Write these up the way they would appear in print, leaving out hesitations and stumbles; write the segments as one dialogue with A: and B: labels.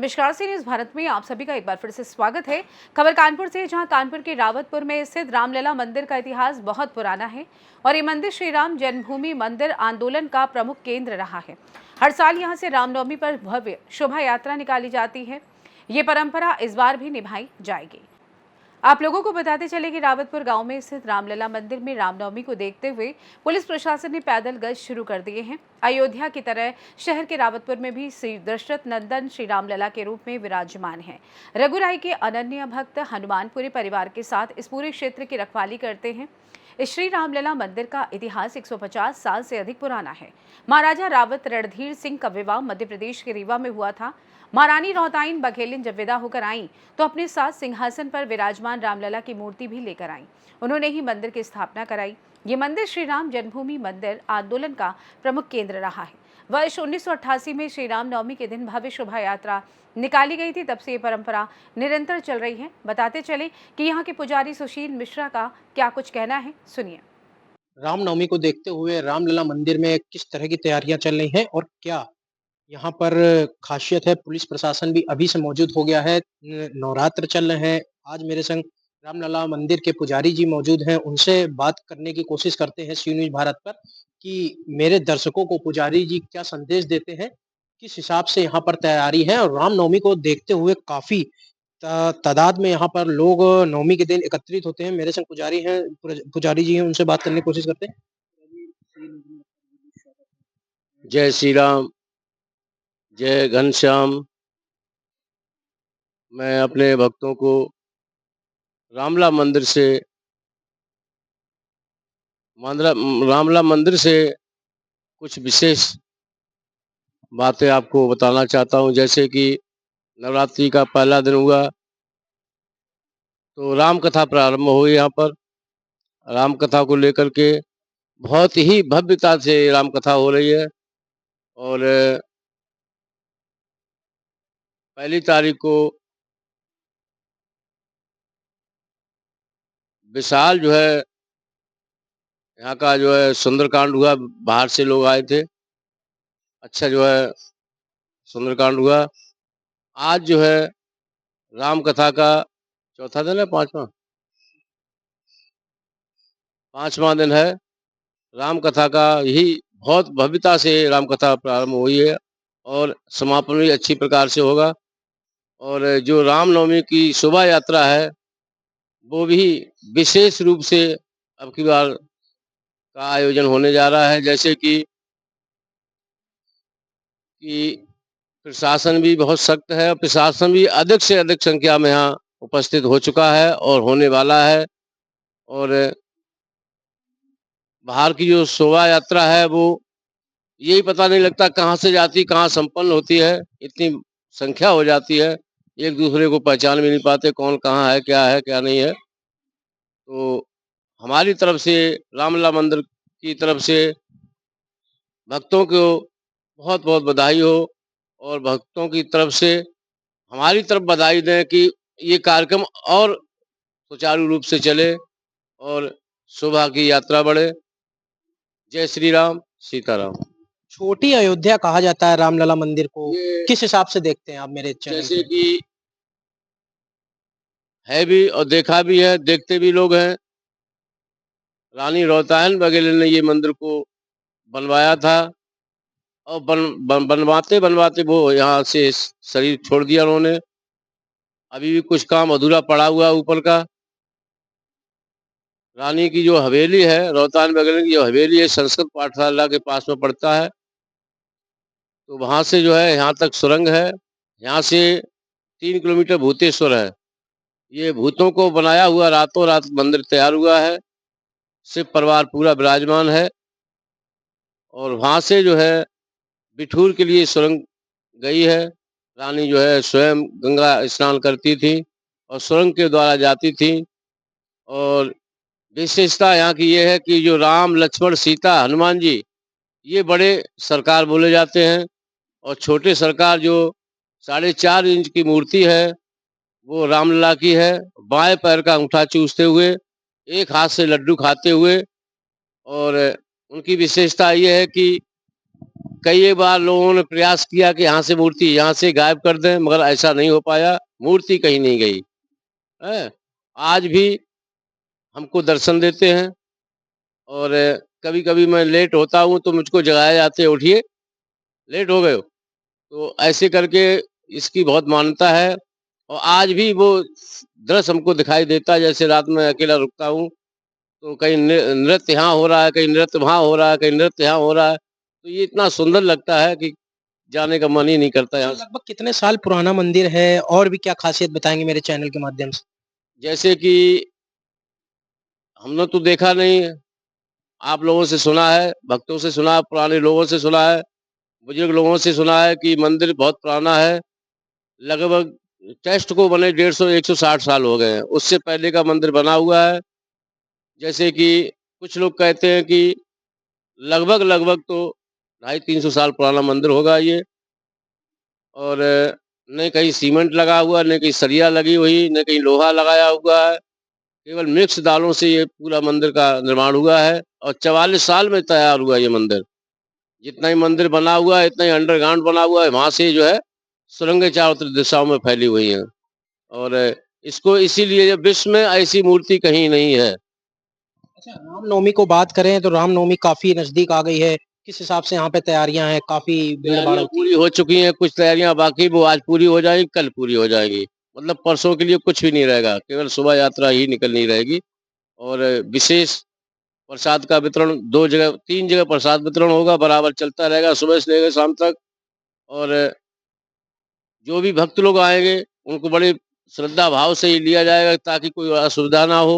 A: नमस्कार सी न्यूज भारत में आप सभी का एक बार फिर से स्वागत है। खबर कानपुर से, जहां कानपुर के रावतपुर में स्थित रामलला मंदिर का इतिहास बहुत पुराना है और ये मंदिर श्री राम जन्मभूमि मंदिर आंदोलन का प्रमुख केंद्र रहा है। हर साल यहां से रामनवमी पर भव्य शोभा यात्रा निकाली जाती है। ये परंपरा इस बार भी निभाई जाएगी। आप लोगों को बताते चले कि रावतपुर गांव में स्थित रामलला मंदिर में रामनवमी को देखते हुए पुलिस प्रशासन ने पैदल गश्त शुरू कर दिए हैं। अयोध्या की तरह शहर के रावतपुर में भी श्री दशरथ नंदन श्री रामलला के रूप में विराजमान हैं। रघुराई के अनन्य भक्त हनुमान पूरे परिवार के साथ इस पूरे क्षेत्र की रखवाली करते हैं। इस श्री रामलला मंदिर का इतिहास 150 साल से अधिक पुराना है। महाराजा रावत रणधीर सिंह का विवाह मध्य प्रदेश के रीवा में हुआ था। महारानी रौताइन बघेलिन जब विदा होकर आईं तो अपने साथ सिंहासन पर विराजमान रामलला की मूर्ति भी लेकर आईं। उन्होंने ही मंदिर की स्थापना कराई। ये मंदिर श्री राम जन्मभूमि मंदिर आंदोलन का प्रमुख केंद्र रहा है। वर्ष 1988 में श्री राम नवमी के दिन भव्य शोभा यात्रा निकाली गई थी। तब से ये परंपरा निरंतर चल रही है। बताते चले कि यहाँ के पुजारी सुशील मिश्रा का क्या कुछ कहना है, सुनिए।
B: रामनवमी को देखते हुए रामलला मंदिर में किस तरह की तैयारियां चल रही हैं और क्या यहाँ पर खासियत है? पुलिस प्रशासन भी अभी से मौजूद हो गया है। नवरात्र चल रहे हैं। आज मेरे संग रामलला मंदिर के पुजारी जी मौजूद हैं। उनसे बात करने की कोशिश करते हैं सी न्यूज भारत पर कि मेरे दर्शकों को पुजारी जी क्या संदेश देते हैं, किस हिसाब से यहाँ पर तैयारी है। और रामनवमी को देखते हुए काफी तादाद में यहाँ पर लोग नवमी के दिन एकत्रित होते हैं। मेरे संग पुजारी जी हैं, उनसे बात करने की कोशिश करते हैं।
C: जय श्री राम, जय घनश्याम। मैं अपने भक्तों को रामलला मंदिर से कुछ विशेष बातें आपको बताना चाहता हूं। जैसे कि नवरात्रि का पहला दिन हुआ तो राम कथा प्रारंभ हुई। यहाँ पर राम कथा को लेकर के बहुत ही भव्यता से राम कथा हो रही है। और पहली तारीख को विशाल जो है यहाँ का जो है सुंदरकांड हुआ। बाहर से लोग आए थे। अच्छा जो है सुंदरकांड हुआ। आज जो है राम कथा का चौथा दिन है, पांचवा दिन है। राम कथा का यही बहुत भव्यता से राम कथा प्रारंभ हुई है और समापन भी अच्छी प्रकार से होगा। और जो रामनवमी की शोभा यात्रा है वो भी विशेष रूप से अब की बार का आयोजन होने जा रहा है। जैसे कि प्रशासन भी बहुत सख्त है और प्रशासन भी अधिक से अधिक संख्या में यहाँ उपस्थित हो चुका है और होने वाला है। और बाहर की जो शोभा यात्रा है वो यही पता नहीं लगता कहाँ से जाती, कहाँ संपन्न होती है। इतनी संख्या हो जाती है, एक दूसरे को पहचान भी नहीं पाते कौन कहाँ है क्या नहीं है। तो हमारी तरफ से रामलला मंदिर की तरफ से भक्तों को बहुत बहुत बधाई हो और भक्तों की तरफ से हमारी तरफ बधाई दें कि ये कार्यक्रम और सुचारू रूप से चले और शोभा की यात्रा बढ़े। जय श्री राम, सीताराम।
B: छोटी अयोध्या कहा जाता है रामलला मंदिर को, किस हिसाब से देखते हैं आप मेरे चैनल
C: जैसे
B: पे?
C: कि है भी और देखा भी है, देखते भी लोग हैं। रानी रौतायन वगैरह ने ये मंदिर को बनवाया था और बनवाते बनवाते वो यहाँ से शरीर छोड़ दिया उन्होंने। अभी भी कुछ काम अधूरा पड़ा हुआ ऊपर का। रानी की जो हवेली है, रोहतान वगैरह की जो हवेली है, संस्कृत पाठशाला के पास में पड़ता है। तो वहां से जो है यहाँ तक सुरंग है। यहाँ से 3 किलोमीटर भूतेश्वर है। ये भूतों को बनाया हुआ रातों रात मंदिर तैयार हुआ है। शिव परिवार पूरा विराजमान है। और वहां से जो है बिठूर के लिए सुरंग गई है। रानी जो है स्वयं गंगा स्नान करती थी और सुरंग के द्वारा जाती थी। और विशेषता यहाँ की ये है कि जो राम लक्ष्मण सीता हनुमान जी, ये बड़े सरकार बोले जाते हैं। और छोटे सरकार जो 4.5 इंच की मूर्ति है वो रामलला की है। बाएं पैर का अंगूठा चूसते हुए, एक हाथ से लड्डू खाते हुए। और उनकी विशेषता ये है कि कई बार लोगों ने प्रयास किया कि यहाँ से मूर्ति यहाँ से गायब कर दें, मगर ऐसा नहीं हो पाया, मूर्ति कहीं नहीं गई, हैं? आज भी हमको दर्शन देते हैं और कभी-कभी मैं लेट होता हूँ तो मुझको जगाया जाते हैं, "उठिए, लेट हो गए हो।" तो ऐसे करके इसकी बहुत मान्यता है और आज भी वो दृश्य हमको दिखाई देता है, जैसे रात में अकेला रुकता हूँ, तो कहीं नृत्य यहाँ हो रहा है, कहीं नृत्य वहाँ हो रहा है, कहीं नृत्य यहाँ हो रहा है, तो ये इतना सुंदर लगता है कि जाने का मन ही नहीं करता
B: अच्छा,
C: यहाँ से।
B: लगभग कितने साल पुराना मंदिर है और भी क्या खासियत बताएँगे मेरे चैनल के माध्यम से?
C: जैसे कि हमने तो देखा नहीं है, आप लोगों से सुना है, भक्तों से सुना है, पुराने लोगों से सुना है, बुजुर्ग लोगों से सुना है कि मंदिर बहुत पुराना है, लगभग टेस्ट को बने 150-160 साल हो गए हैं। उससे पहले का मंदिर बना हुआ है, जैसे कि कुछ लोग कहते हैं कि लगभग तो 250-300 साल पुराना मंदिर होगा ये और न कहीं सीमेंट लगा हुआ, न कहीं सरिया लगी हुई, न कहीं लोहा लगाया हुआ है। केवल मिक्स दालों से ये पूरा मंदिर का निर्माण हुआ है और 44 साल में तैयार हुआ ये मंदिर। जितना ही मंदिर बना हुआ है, इतना ही अंडरग्राउंड बना हुआ है, वहाँ से जो है सुरंगें चारों तरफ दिशाओं में फैली हुई हैं और इसको इसीलिए विश्व में ऐसी मूर्ति कहीं नहीं है।
B: अच्छा, रामनवमी को बात करें तो रामनवमी काफ़ी नज़दीक आ गई है। किस हिसाब से यहाँ पे तैयारियाँ हैं? काफ़ी भीड़-भाड़
C: तैयारियाँ
B: होती है।
C: पूरी हो चुकी हैं, कुछ तैयारियाँ बाकी वो आज पूरी हो जाएँगी, कल पूरी हो जाएँगी। मतलब परसों के लिए कुछ भी नहीं रहेगा, केवल शोभा यात्रा ही निकलनी रहेगी और विशेष प्रसाद का वितरण 2 जगह 3 जगह प्रसाद वितरण होगा, बराबर चलता रहेगा सुबह से लेकर शाम तक और जो भी भक्त लोग आएँगे, उनको बड़े श्रद्धा भाव से ही लिया जाएगा ताकि कोई असुविधा ना हो।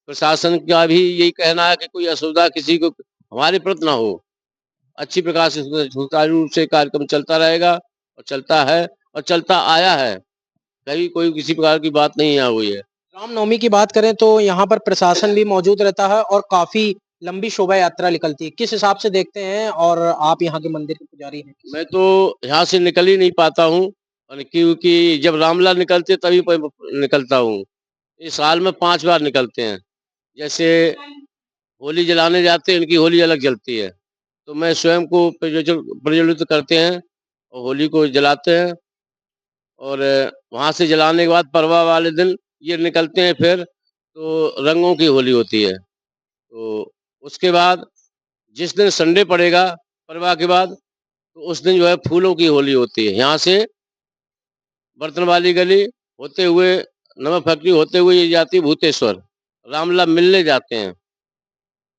C: प्रशासन का भी यही कहना है कि कोई असुविधा किसी को हमारे प्रति ना हो। अच्छी प्रकार से सुचारू रूप से कार्यक्रम चलता रहेगा और चलता है और चलता आया है। कभी कोई किसी प्रकार की बात नहीं यहाँ हुई है।
B: रामनवमी की बात करें तो यहाँ पर प्रशासन भी मौजूद रहता है और काफ़ी लंबी शोभा यात्रा निकलती है। किस हिसाब से देखते हैं और आप यहाँ के मंदिर के पुजारी हैं?
C: मैं तो यहाँ से निकल ही नहीं पाता हूँ और क्योंकि जब रामलला निकलते तभी निकलता हूँ। इस साल में 5 बार निकलते हैं। जैसे होली जलाने जाते हैं, इनकी होली अलग जलती है। तो मैं स्वयं को प्रज्वलित करते हैं और होली को जलाते हैं और वहाँ से जलाने के बाद परवा वाले दिन ये निकलते हैं फिर, तो रंगों की होली होती है। तो उसके बाद जिस दिन संडे पड़ेगा परवा के बाद, तो उस दिन जो है फूलों की होली होती है। यहाँ से बर्तन वाली गली होते हुए, नमक फैक्ट्री होते हुए ये जाती है भूतेश्वर। रामलला मिलने जाते हैं।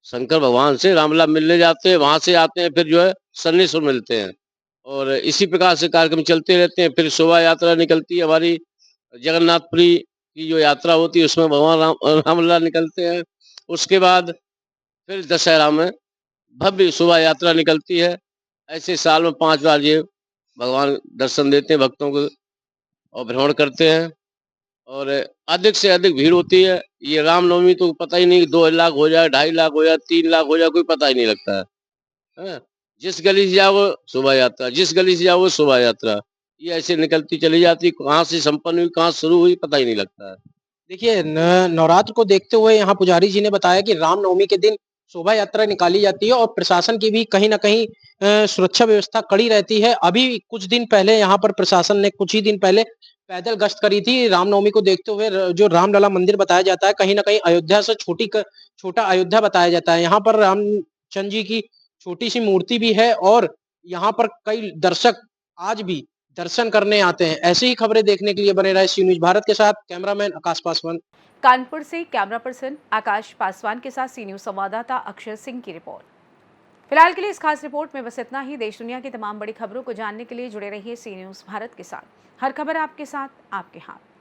C: शंकर भगवान से रामलला मिलने जाते हैं, वहाँ से आते हैं फिर जो है सन्नीश्वर मिलते हैं। और इसी प्रकार से कार्यक्रम चलते रहते हैं। फिर शोभा यात्रा निकलती है हमारी जगन्नाथपुरी की जो यात्रा होती है उसमें भगवान रामलला निकलते हैं। उसके बाद फिर दशहरा में भव्य शोभा यात्रा निकलती है। ऐसे साल में 5 बार ये भगवान दर्शन देते हैं भक्तों को और भ्रमण करते हैं और अधिक से अधिक भीड़ होती है। ये रामनवमी तो पता ही नहीं 2 लाख हो जाए, 2.5 लाख हो जाए, 3 लाख हो जाए, कोई पता ही नहीं लगता है। हैं? जिस गली से जाओ शोभा यात्रा, जिस गली से जाओ शोभा यात्रा। ये ऐसे निकलती चली जाती, कहाँ से संपन्न हुई, कहाँ शुरू हुई पता ही नहीं लगता है।
B: देखिए न नवरात्र को देखते हुए यहाँ पुजारी जी ने बताया कि रामनवमी के दिन शोभा यात्रा निकाली जाती है और प्रशासन की भी कहीं न कहीं सुरक्षा व्यवस्था कड़ी रहती है। अभी कुछ दिन पहले यहाँ पर प्रशासन ने कुछ ही दिन पहले पैदल गश्त करी थी रामनवमी को देखते हुए जो रामलला मंदिर बताया जाता है कहीं न कहीं अयोध्या से छोटा अयोध्या बताया जाता है। यहाँ पर रामचंद्र जी की छोटी-सी मूर्ति भी है और यहाँ पर कई दर्शक आज भी दर्शन करने आते हैं। ऐसी ही खबरें देखने के लिए बने रहे सी न्यूज़ भारत के साथ कैमरामैन आकाश पासवान।
A: कानपुर से कैमरा पर्सन आकाश पासवान के साथ सी न्यूज संवाददाता अक्षय सिंह की रिपोर्ट। फिलहाल के लिए इस खास रिपोर्ट में बस इतना ही। देश दुनिया की तमाम बड़ी खबरों को जानने के लिए जुड़े रहिए सी न्यूज भारत के साथ। हर खबर आपके साथ, आपके हाथ।